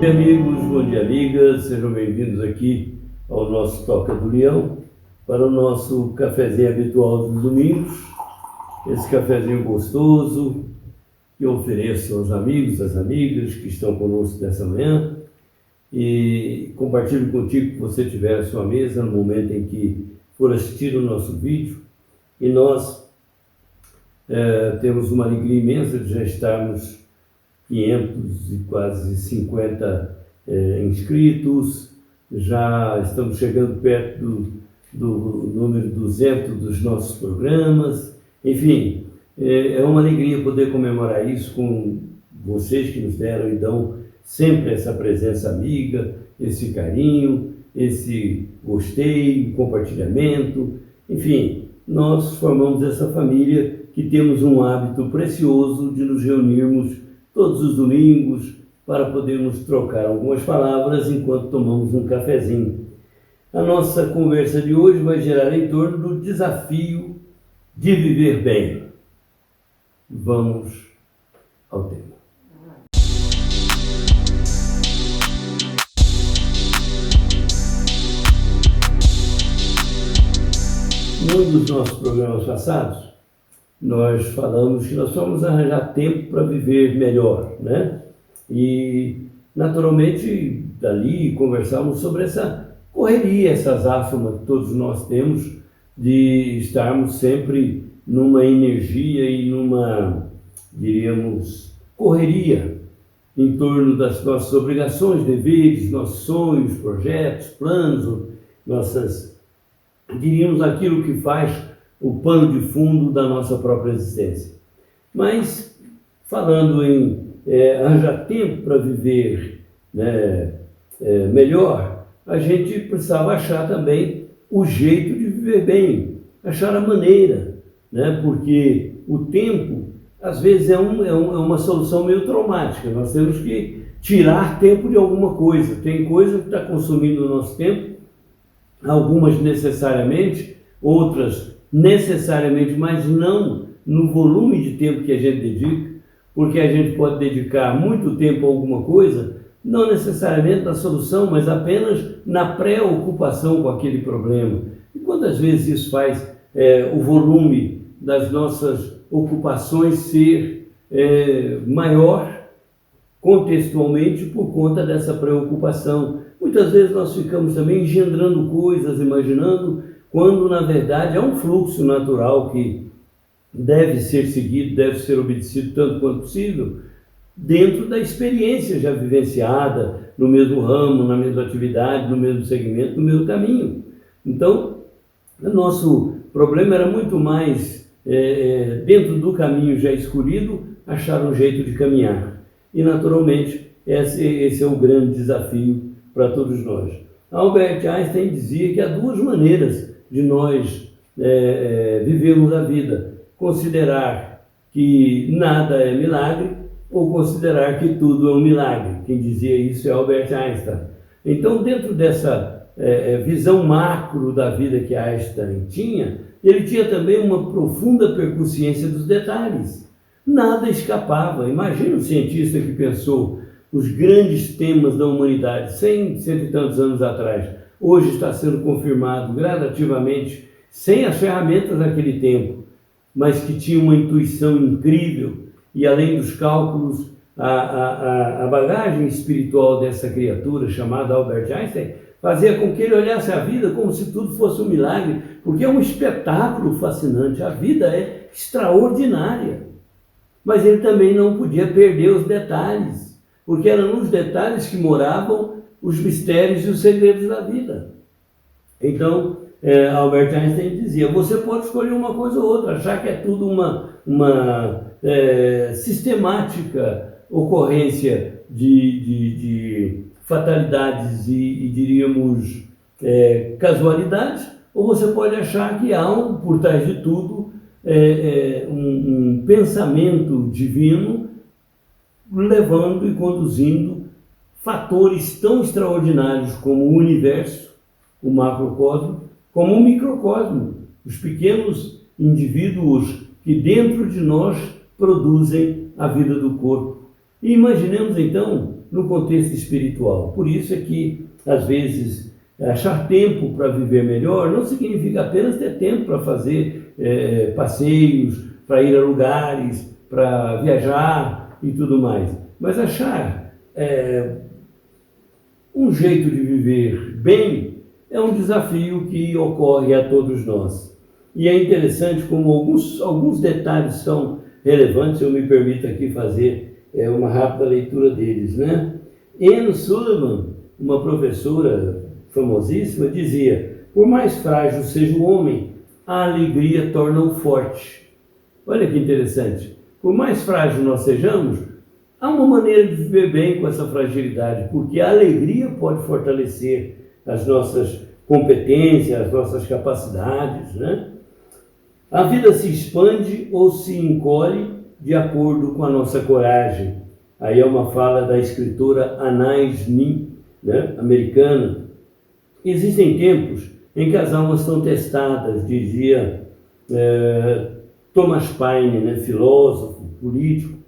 dia, amigos, bom dia, amigas, sejam bem-vindos aqui ao nosso Toca do Leão, para o nosso cafezinho habitual dos domingos, esse cafezinho gostoso que eu ofereço aos amigos, às amigas que estão conosco nessa manhã, e compartilho contigo que você tiver a sua mesa no momento em que for assistir o nosso vídeo, e nós temos uma alegria imensa de já estarmos 500 e quase 50 inscritos, já estamos chegando perto do número 200 dos nossos programas, enfim, é uma alegria poder comemorar isso com vocês que nos deram e dão sempre essa presença amiga, esse carinho, esse gostei, compartilhamento, enfim, nós formamos essa família que temos um hábito precioso de nos reunirmos todos os domingos para podermos trocar algumas palavras enquanto tomamos um cafezinho. A nossa conversa de hoje vai girar em torno do desafio de viver bem. Vamos ao tema. Num dos nossos programas passados, nós falamos que nós vamos arranjar tempo para viver melhor, né? E, naturalmente, dali conversamos sobre essa correria, essa azáfama que todos nós temos de estarmos sempre numa energia e numa, diríamos, correria em torno das nossas obrigações, deveres, nossos sonhos, projetos, planos, diríamos, aquilo que faz o pano de fundo da nossa própria existência. Mas, falando em arranjar tempo para viver, né, melhor, a gente precisava achar também o jeito de viver bem, achar a maneira, né, porque o tempo, às vezes, é uma solução meio traumática. Nós temos que tirar tempo de alguma coisa. Tem coisa que está consumindo o nosso tempo, algumas necessariamente, outras necessariamente, mas não no volume de tempo que a gente dedica, porque a gente pode dedicar muito tempo a alguma coisa, não necessariamente na solução, mas apenas na preocupação com aquele problema. E quantas vezes isso faz o volume das nossas ocupações ser maior contextualmente por conta dessa preocupação? Muitas vezes nós ficamos também engendrando coisas, imaginando, quando na verdade é um fluxo natural que deve ser seguido, deve ser obedecido tanto quanto possível, dentro da experiência já vivenciada, no mesmo ramo, na mesma atividade, no mesmo segmento, no mesmo caminho. Então, o nosso problema era muito mais, dentro do caminho já escolhido, achar um jeito de caminhar. E, naturalmente, esse é o grande desafio para todos nós. Albert Einstein dizia que há duas maneiras de nós vivermos a vida: considerar que nada é milagre ou considerar que tudo é um milagre. Quem dizia isso é Albert Einstein. Então, dentro dessa visão macro da vida que Einstein tinha, ele tinha também uma profunda percussiência dos detalhes. Nada escapava. Imagina um cientista que pensou os grandes temas da humanidade 100 e tantos anos atrás. Hoje está sendo confirmado gradativamente, sem as ferramentas daquele tempo, mas que tinha uma intuição incrível, e além dos cálculos, a bagagem espiritual dessa criatura chamada Albert Einstein fazia com que ele olhasse a vida como se tudo fosse um milagre, porque é um espetáculo fascinante, a vida é extraordinária. Mas ele também não podia perder os detalhes, porque eram nos detalhes que moravam os mistérios e os segredos da vida. Então, Albert Einstein dizia, você pode escolher uma coisa ou outra, achar que é tudo uma sistemática ocorrência de fatalidades e diríamos, casualidades, ou você pode achar que há, por trás de tudo, um pensamento divino levando e conduzindo fatores tão extraordinários como o universo, o macrocosmo, como o microcosmo, os pequenos indivíduos que dentro de nós produzem a vida do corpo. E imaginemos então no contexto espiritual. Por isso é que, às vezes, achar tempo para viver melhor não significa apenas ter tempo para fazer passeios, para ir a lugares, para viajar e tudo mais. Mas achar um jeito de viver bem é um desafio que ocorre a todos nós. E é interessante como alguns detalhes são relevantes, eu me permito aqui fazer uma rápida leitura deles, né? Anne Sullivan, uma professora famosíssima, dizia: por mais frágil seja o homem, a alegria torna-o forte. Olha que interessante. Por mais frágil nós sejamos, há uma maneira de viver bem com essa fragilidade, porque a alegria pode fortalecer as nossas competências, as nossas capacidades, né? A vida se expande ou se encolhe de acordo com a nossa coragem. Aí é uma fala da escritora Anais Nin, né, americana. Existem tempos em que as almas são testadas, dizia Thomas Paine, né, filósofo, político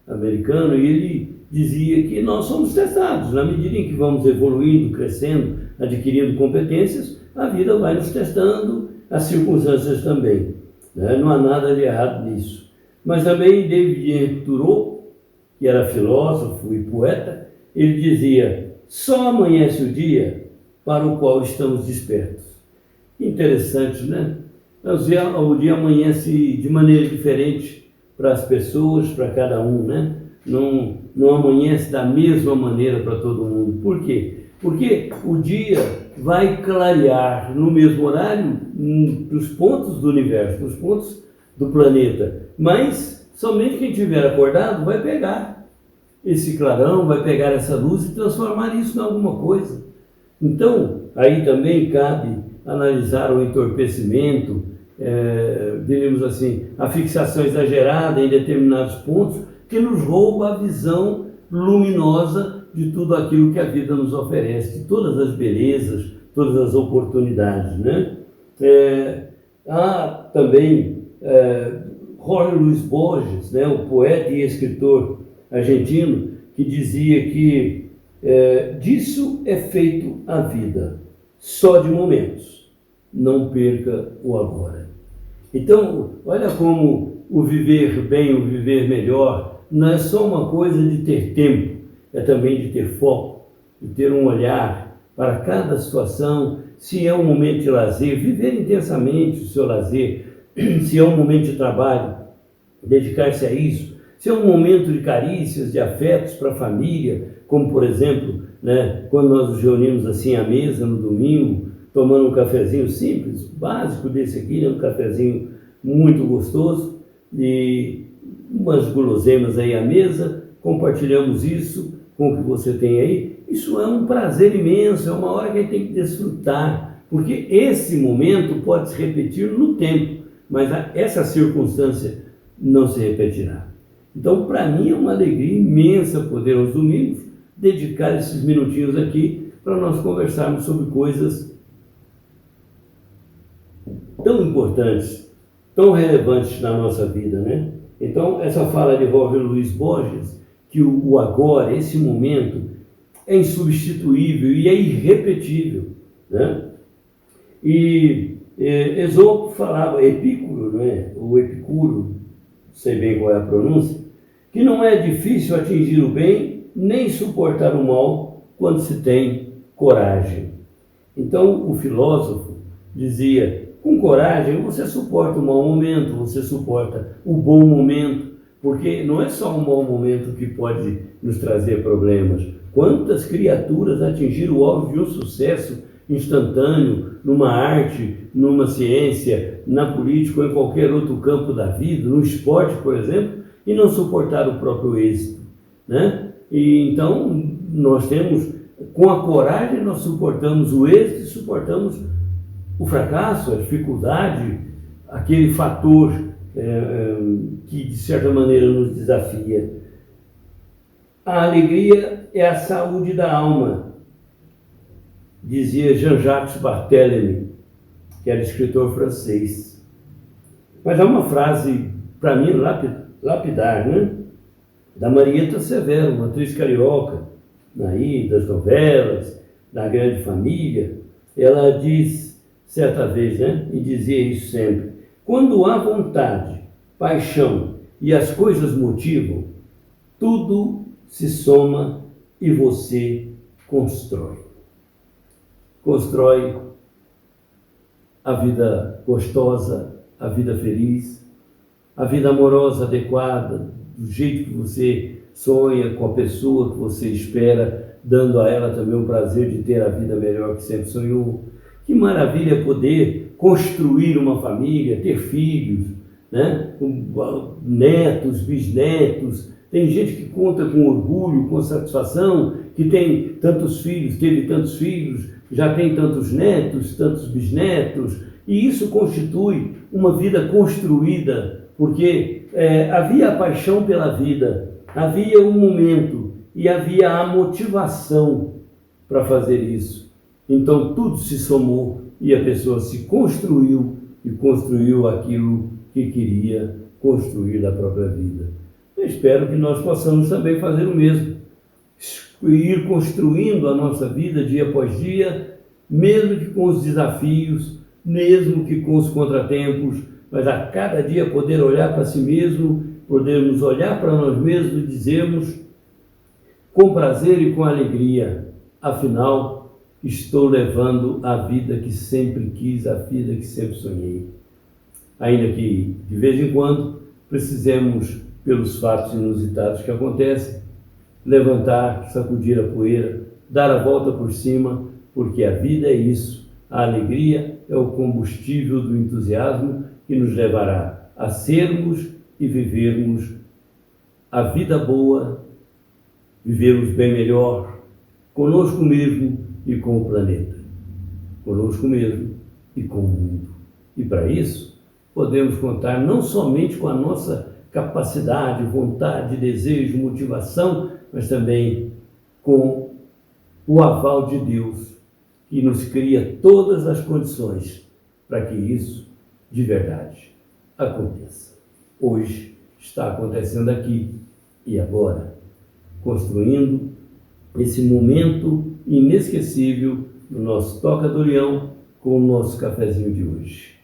americano, e ele dizia que nós somos testados. Na medida em que vamos evoluindo, crescendo, adquirindo competências, a vida vai nos testando, as circunstâncias também. Não há nada de errado nisso. Mas também David Thoreau, que era filósofo e poeta, ele dizia: só amanhece o dia para o qual estamos despertos. Interessante, né? O dia amanhece de maneira diferente para as pessoas, para cada um, né? Não amanhece da mesma maneira para todo mundo. Por quê? Porque o dia vai clarear no mesmo horário nos pontos do universo, nos pontos do planeta. Mas somente quem estiver acordado vai pegar esse clarão, vai pegar essa luz e transformar isso em alguma coisa. Então, aí também cabe analisar o entorpecimento, diríamos assim, a fixação exagerada em determinados pontos, que nos rouba a visão luminosa de tudo aquilo que a vida nos oferece, de todas as belezas, todas as oportunidades, né? Há também Jorge Luis Borges, né, o poeta e escritor argentino, que dizia que disso é feito a vida, só de momentos, não perca o agora. Então, olha como o viver bem, o viver melhor, não é só uma coisa de ter tempo, é também de ter foco, de ter um olhar para cada situação, se é um momento de lazer, viver intensamente o seu lazer, se é um momento de trabalho, dedicar-se a isso, se é um momento de carícias, de afetos para a família, como por exemplo, né, quando nós nos reunimos assim à mesa no domingo, tomando um cafezinho simples, básico desse aqui, né, um cafezinho muito gostoso, e umas guloseimas aí à mesa, compartilhamos isso com o que você tem aí. Isso é um prazer imenso, é uma hora que a gente tem que desfrutar, porque esse momento pode se repetir no tempo, mas essa circunstância não se repetirá. Então, para mim é uma alegria imensa poder aos domingos dedicar esses minutinhos aqui para nós conversarmos sobre coisas tão importantes, tão relevantes na nossa vida, né? Então, essa fala de Jorge Luis Borges, que o agora, esse momento, é insubstituível e é irrepetível, né? E Esopo falava, Epicuro, não é? O Epicuro, não sei bem qual é a pronúncia, que não é difícil atingir o bem, nem suportar o mal, quando se tem coragem. Então, o filósofo dizia, com coragem você suporta o mau momento, você suporta o bom momento, porque não é só um mau momento que pode nos trazer problemas. Quantas criaturas atingiram o alvo de um sucesso instantâneo numa arte, numa ciência, na política ou em qualquer outro campo da vida, no esporte, por exemplo, e não suportaram o próprio êxito, né? E então nós temos, com a coragem, nós suportamos o êxito e suportamos o fracasso, a dificuldade, aquele fator que de certa maneira nos desafia. A alegria é a saúde da alma, dizia Jean-Jacques Barthélemy, que era escritor francês. Mas há uma frase, para mim, lapidar, né? Da Marieta Severo, uma atriz carioca, aí das novelas, da grande família, ela diz certa vez, né, e dizia isso sempre: quando há vontade, paixão e as coisas motivam, tudo se soma e você constrói. Constrói a vida gostosa, a vida feliz, a vida amorosa adequada, do jeito que você sonha, com a pessoa que você espera, dando a ela também o prazer de ter a vida melhor que sempre sonhou. Que maravilha poder construir uma família, ter filhos, né? Netos, bisnetos. Tem gente que conta com orgulho, com satisfação, que tem tantos filhos, teve tantos filhos, já tem tantos netos, tantos bisnetos, e isso constitui uma vida construída, porque havia a paixão pela vida, havia um momento e havia a motivação para fazer isso. Então tudo se somou e a pessoa se construiu e construiu aquilo que queria construir da própria vida. Eu espero que nós possamos também fazer o mesmo, ir construindo a nossa vida dia após dia, mesmo que com os desafios, mesmo que com os contratempos, mas a cada dia poder olhar para si mesmo, podermos olhar para nós mesmos e dizermos com prazer e com alegria: afinal, estou levando a vida que sempre quis, a vida que sempre sonhei. Ainda que, de vez em quando, precisemos, pelos fatos inusitados que acontecem, levantar, sacudir a poeira, dar a volta por cima, porque a vida é isso. A alegria é o combustível do entusiasmo que nos levará a sermos e vivermos a vida boa, vivermos bem melhor, conosco mesmo e com o planeta, conosco mesmo e com o mundo. E para isso, podemos contar não somente com a nossa capacidade, vontade, desejo, motivação, mas também com o aval de Deus, que nos cria todas as condições para que isso, de verdade, aconteça. Hoje está acontecendo aqui e agora, construindo esse momento inesquecível no nosso Toca do Leão com o nosso cafezinho de hoje.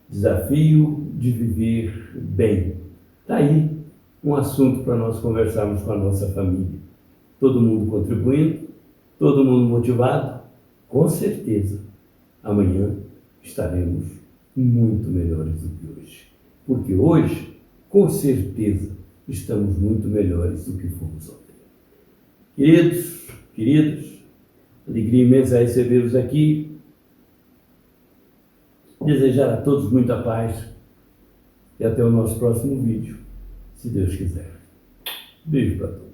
Desafio de viver bem. Está aí um assunto para nós conversarmos com a nossa família. Todo mundo contribuindo, todo mundo motivado, com certeza amanhã estaremos muito melhores do que hoje. Porque hoje, com certeza, estamos muito melhores do que fomos ontem. Queridos, queridas, alegria imensa recebê-los aqui. Desejar a todos muita paz e até o nosso próximo vídeo, se Deus quiser. Beijo para todos.